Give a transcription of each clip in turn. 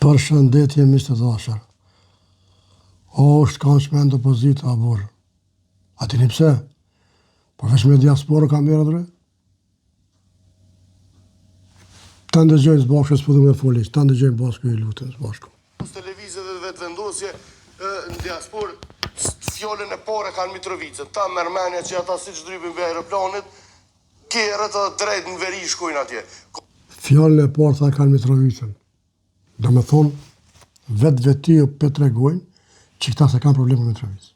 Përshëndetje miq të dashur. O, është kanë shmend opozita a burr. A dini pse? Po veç me diasporë kam bërë drejt. Ta ndëgjojmë së bashku, s'po du me foli, ta ndëgjojmë bashku, ju lutem së bashku. Televizë dhe vetë vendosje në diasporë, fjallën e pare kanë Mitrovicën. Ta mërmenja që ata si që drypin be aeroplanit, kjerët të drejt në veri shkojnë atje. Fjallën e parë tha kanë Mitrovicën. Do me thonë, vetë ju për të regojnë që këta se kanë probleme me Mitrovicë.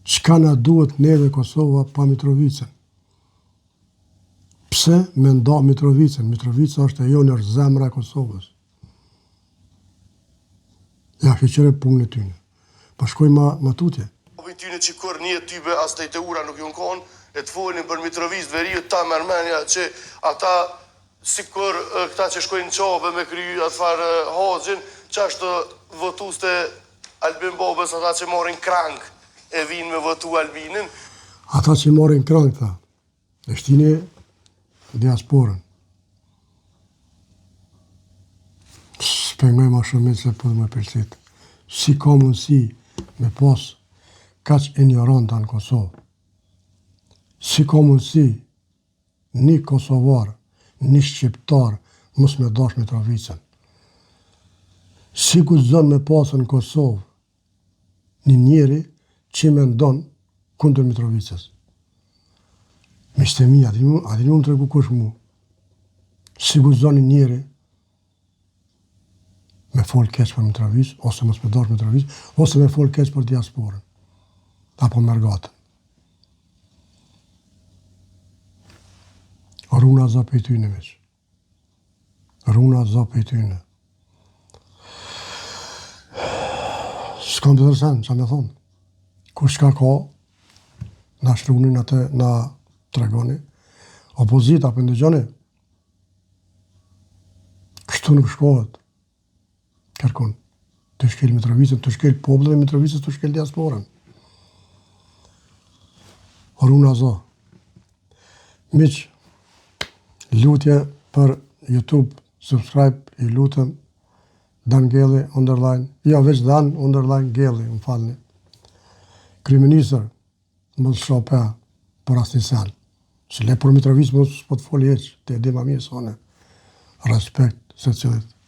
Çka na duhet neve Kosova pa Mitrovicën? Pse me nda Mitrovicën? Mitrovica është e jonë është zemra e Kosovës. Ja, shqyre punë e tyne. Pa shkoj ma tutje. Tyne që kur një tybe as të i të ura nuk ju në konë, e të folin për Mitrovicë veriut, ta mërmenja që ata, si kur këta që shkojnë qabe me kry atë farë haqin, që ashtë votus të Albin Bobës, ata që morin krang e vinë me votu Albinin. Ata që morin krang, tha, e shtini diasporën. S'pengoj ma shumit se për me përcit. Si ka mundësi me pas kaq ignoranta në Kosovë? Si ka mundësi një Kosovar, një Shqiptar, mos me dash Mitrovicën? Si guxon me pasën në Kosovë një njeri që me ndonë kundër Mitrovicës? Miqtë mi, a dini më të regu kush mu? Si guxon një njeri me fol keq për Mitrovicë, ose mos me dash Mitrovicë, ose me fol keq për diasporën, apo mergatën. Runa za për i tyne, veç. Runa za për i tyne. S'kam të tërsen, që me thonë. Kush ka ka, na shrunin atë, na tregoni. Opozita, për ndëgjoni. Kështu nuk shkohet. Kërkon. Të shkel Mitrovicën, të shkel poblën e Mitrovicës, të shkel diasporën. Runa za. Miq, lutje për YouTube, subscribe, i lutem, Dan Gelli, underline, ja veç Dan, underline Gelli, më falni. Kryeministër, më të shope, për asë një sen. Që le për Mitrovicë, më s'po të foli eq, të edhim a mirë, sone. Respekt, se cilit.